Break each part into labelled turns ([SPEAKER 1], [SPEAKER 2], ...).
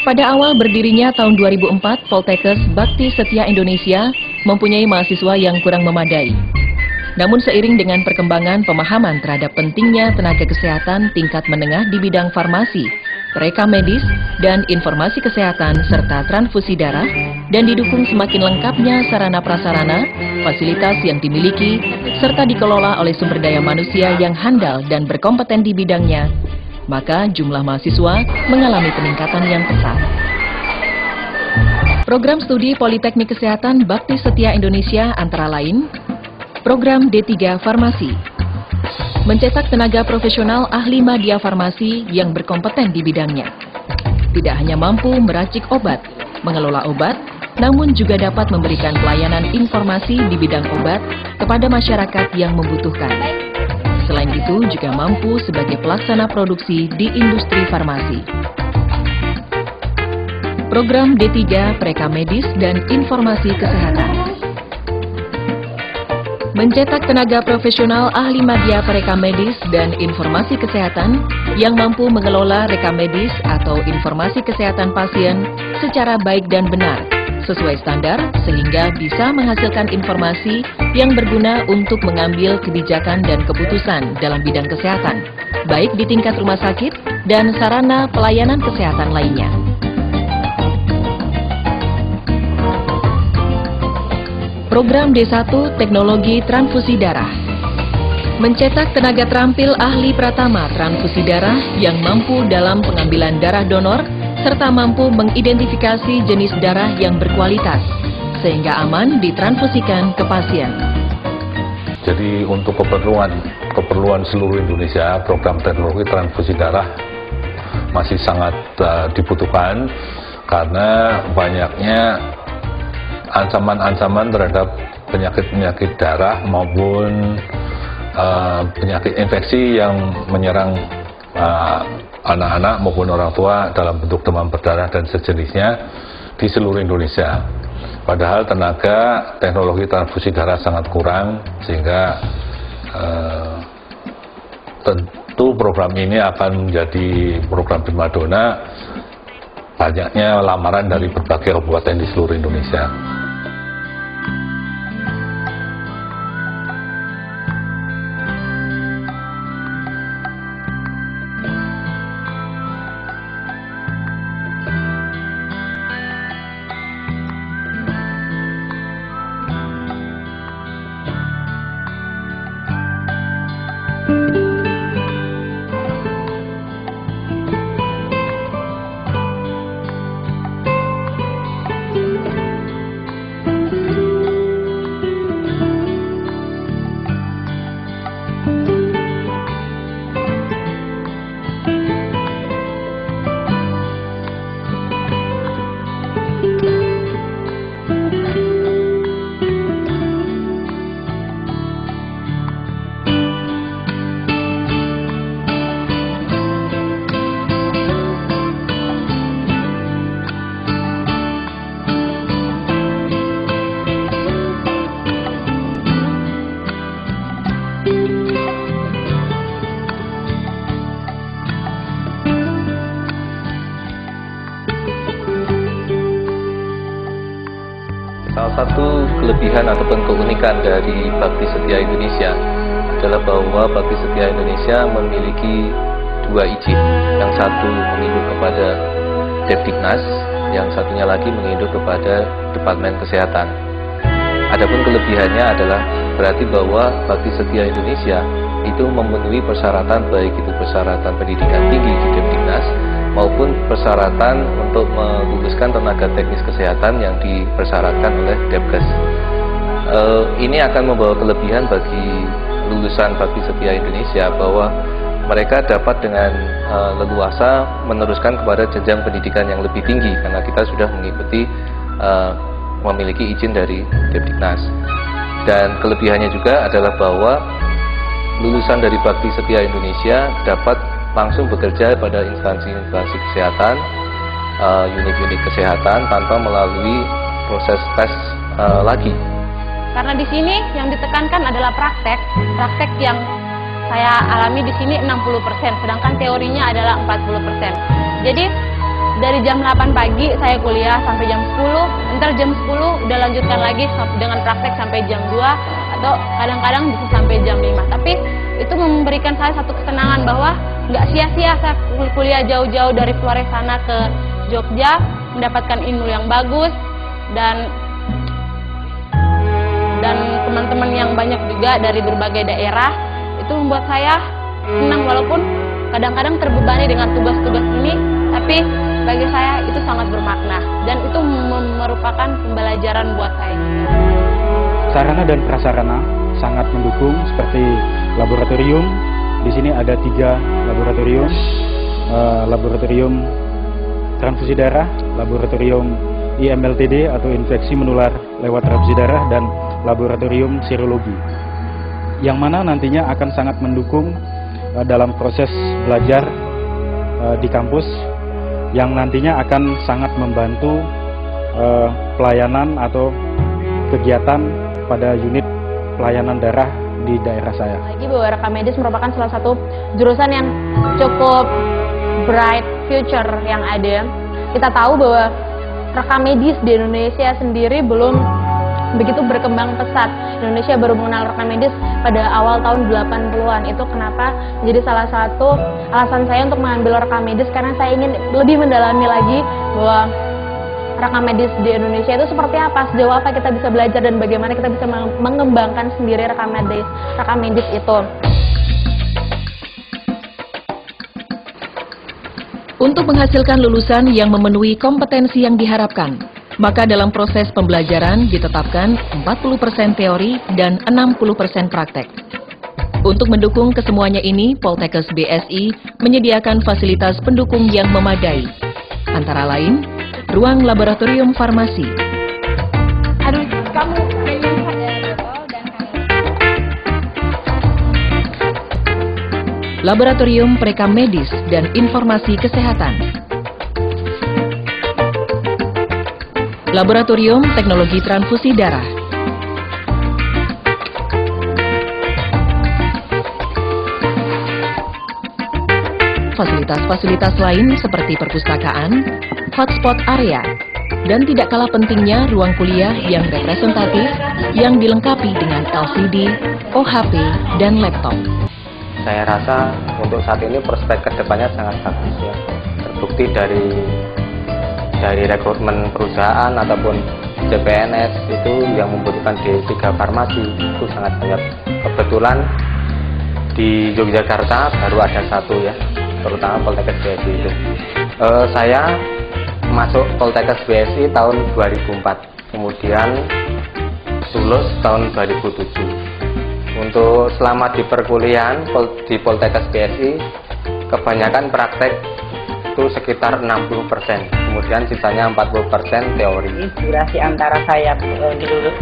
[SPEAKER 1] Pada awal berdirinya tahun 2004, Poltekkes Bakti Setia Indonesia mempunyai mahasiswa yang kurang memadai. Namun seiring dengan perkembangan pemahaman terhadap pentingnya tenaga kesehatan tingkat menengah di bidang farmasi, reka medis, dan informasi kesehatan serta transfusi darah, dan didukung semakin lengkapnya sarana prasarana, fasilitas yang dimiliki, serta dikelola oleh sumber daya manusia yang handal dan berkompeten di bidangnya, maka jumlah mahasiswa mengalami peningkatan yang pesat. Program studi Politeknik Kesehatan Bakti Setia Indonesia antara lain, program D3 Farmasi, mencetak tenaga profesional ahli media farmasi yang berkompeten di bidangnya. Tidak hanya mampu meracik obat, mengelola obat, namun juga dapat memberikan pelayanan informasi di bidang obat kepada masyarakat yang membutuhkan. Selain itu juga mampu sebagai pelaksana produksi di industri farmasi. Program D3 Preka Medis dan Informasi Kesehatan, mencetak tenaga profesional ahli media pereka medis dan informasi kesehatan yang mampu mengelola reka medis atau informasi kesehatan pasien secara baik dan benar, sesuai standar sehingga bisa menghasilkan informasi yang berguna untuk mengambil kebijakan dan keputusan dalam bidang kesehatan, baik di tingkat rumah sakit dan sarana pelayanan kesehatan lainnya. Program D1 Teknologi Transfusi Darah, mencetak tenaga terampil ahli pratama transfusi darah yang mampu dalam pengambilan darah donor serta mampu mengidentifikasi jenis darah yang berkualitas sehingga aman ditransfusikan ke pasien.
[SPEAKER 2] Jadi untuk keperluan seluruh Indonesia, program teknologi transfusi darah masih sangat dibutuhkan karena banyaknya ancaman-ancaman terhadap penyakit-penyakit darah maupun penyakit infeksi yang menyerang anak-anak maupun orang tua dalam bentuk demam berdarah dan sejenisnya di seluruh Indonesia. Padahal tenaga teknologi transfusi darah sangat kurang, sehingga tentu program ini akan menjadi program primadona banyaknya lamaran dari berbagai kabupaten di seluruh Indonesia.
[SPEAKER 3] Salah satu kelebihan ataupun keunikan dari Bakti Setia Indonesia adalah bahwa Bakti Setia Indonesia memiliki dua izin. Yang satu menginduk kepada Depdiknas, yang satunya lagi menginduk kepada Departemen Kesehatan. Adapun kelebihannya adalah berarti bahwa Bakti Setia Indonesia itu memenuhi persyaratan, baik itu persyaratan pendidikan tinggi di Depdiknas maupun persyaratan untuk meluluskan tenaga teknis kesehatan yang dipersyaratkan oleh Depkes. Ini akan membawa kelebihan bagi lulusan Bakti Setia Indonesia bahwa mereka dapat dengan leluasa meneruskan kepada jenjang pendidikan yang lebih tinggi karena kita sudah mengikuti memiliki izin dari Depdiknas. Dan kelebihannya juga adalah bahwa lulusan dari Bakti Setia Indonesia dapat langsung bekerja pada instansi-instansi kesehatan, unit-unit kesehatan tanpa melalui proses tes lagi.
[SPEAKER 4] Karena di sini yang ditekankan adalah praktek yang saya alami di sini 60%, sedangkan teorinya adalah 40%. Jadi dari jam 8 pagi saya kuliah sampai jam 10, ntar jam 10 udah lanjutkan lagi dengan praktek sampai jam 2, atau kadang-kadang bisa sampai jam 5. Tapi itu memberikan saya satu kesenangan bahwa nggak sia-sia saya kuliah jauh-jauh dari Flores sana ke Jogja, mendapatkan ilmu yang bagus, dan teman-teman yang banyak juga dari berbagai daerah. Itu membuat saya senang, walaupun kadang-kadang terbebani dengan tugas-tugas ini, tapi bagi saya itu sangat bermakna dan itu merupakan pembelajaran buat saya.
[SPEAKER 5] Sarana dan prasarana sangat mendukung, seperti laboratorium. Di sini ada 3 laboratorium, laboratorium transfusi darah, laboratorium IMLTD atau infeksi menular lewat transfusi darah, dan laboratorium serologi, yang mana nantinya akan sangat mendukung dalam proses belajar di kampus, yang nantinya akan sangat membantu pelayanan atau kegiatan pada unit pelayanan darah di daerah saya.
[SPEAKER 4] Lagi bahwa rekam medis merupakan salah satu jurusan yang cukup bright future yang ada. Kita tahu bahwa rekam medis di Indonesia sendiri belum begitu berkembang pesat. Indonesia baru mengenal rekam medis pada awal tahun 80-an. Itu kenapa jadi salah satu alasan saya untuk mengambil rekam medis, karena saya ingin lebih mendalami lagi bahwa rekam medis di Indonesia itu seperti apa, sejauh apa kita bisa belajar, dan bagaimana kita bisa mengembangkan sendiri rekam medis itu.
[SPEAKER 1] Untuk menghasilkan lulusan yang memenuhi kompetensi yang diharapkan, maka dalam proses pembelajaran ditetapkan 40% teori dan 60% praktek. Untuk mendukung kesemuanya ini, Poltekkes BSI menyediakan fasilitas pendukung yang memadai, antara lain ruang laboratorium farmasi, laboratorium perekam medis dan informasi kesehatan, laboratorium teknologi transfusi darah, fasilitas-fasilitas lain seperti perpustakaan, hotspot area, dan tidak kalah pentingnya ruang kuliah yang representatif yang dilengkapi dengan LCD, OHP, dan laptop.
[SPEAKER 3] Saya rasa untuk saat ini prospek kedepannya sangat bagus ya. Terbukti dari rekrutmen perusahaan ataupun CPNS itu yang membutuhkan D3 farmasi itu sangat banyak. Kebetulan di Yogyakarta baru ada 1 ya, terutama Poltekkes BSI itu. Saya masuk Poltekkes BSI tahun 2004, kemudian lulus tahun 2007. Untuk selama di perkuliahan di Poltekkes BSI, kebanyakan praktek itu sekitar 60%, kemudian sisanya 40% teori.
[SPEAKER 6] Durasi antara saya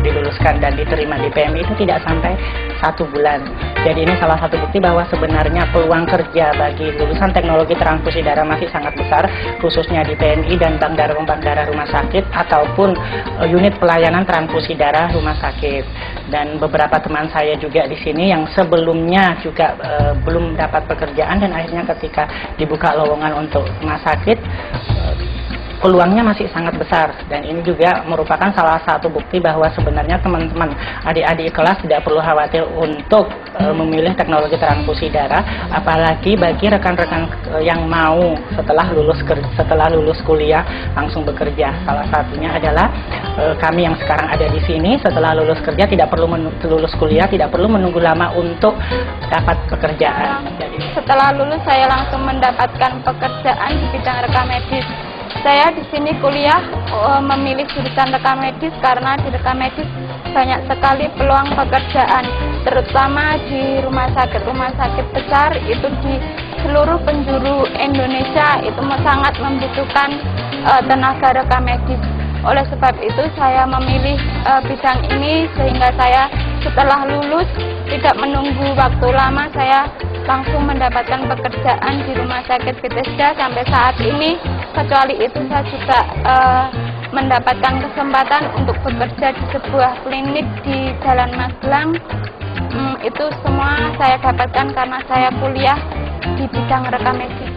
[SPEAKER 6] diluluskan dan diterima di PMI itu tidak sampai 1 bulan. Jadi ini salah satu bukti bahwa sebenarnya peluang kerja bagi lulusan teknologi transfusi darah masih sangat besar, khususnya di PMI dan bank darah rumah sakit ataupun unit pelayanan transfusi darah rumah sakit. Dan beberapa teman saya juga di sini yang sebelumnya juga belum dapat pekerjaan, dan akhirnya ketika dibuka lowongan untuk rumah sakit, peluangnya masih sangat besar. Dan ini juga merupakan salah satu bukti bahwa sebenarnya teman-teman adik-adik kelas tidak perlu khawatir untuk memilih teknologi transfusi darah, apalagi bagi rekan-rekan yang mau setelah lulus kuliah langsung bekerja. Salah satunya adalah kami yang sekarang ada di sini, setelah lulus kerja tidak perlu lulus kuliah, tidak perlu menunggu lama untuk dapat pekerjaan. Jadi,
[SPEAKER 4] setelah lulus saya langsung mendapatkan pekerjaan di bidang rekam medis. Saya di sini kuliah memilih jurusan rekam medis karena di rekam medis banyak sekali peluang pekerjaan, terutama di rumah sakit besar itu di seluruh penjuru Indonesia itu sangat membutuhkan tenaga rekam medis. Oleh sebab itu saya memilih bidang ini, sehingga saya setelah lulus tidak menunggu waktu lama, saya langsung mendapatkan pekerjaan di Rumah Sakit Bethesda sampai saat ini. Kecuali itu saya juga mendapatkan kesempatan untuk bekerja di sebuah klinik di Jalan Magelang. Itu semua saya dapatkan karena saya kuliah di bidang rekam medis.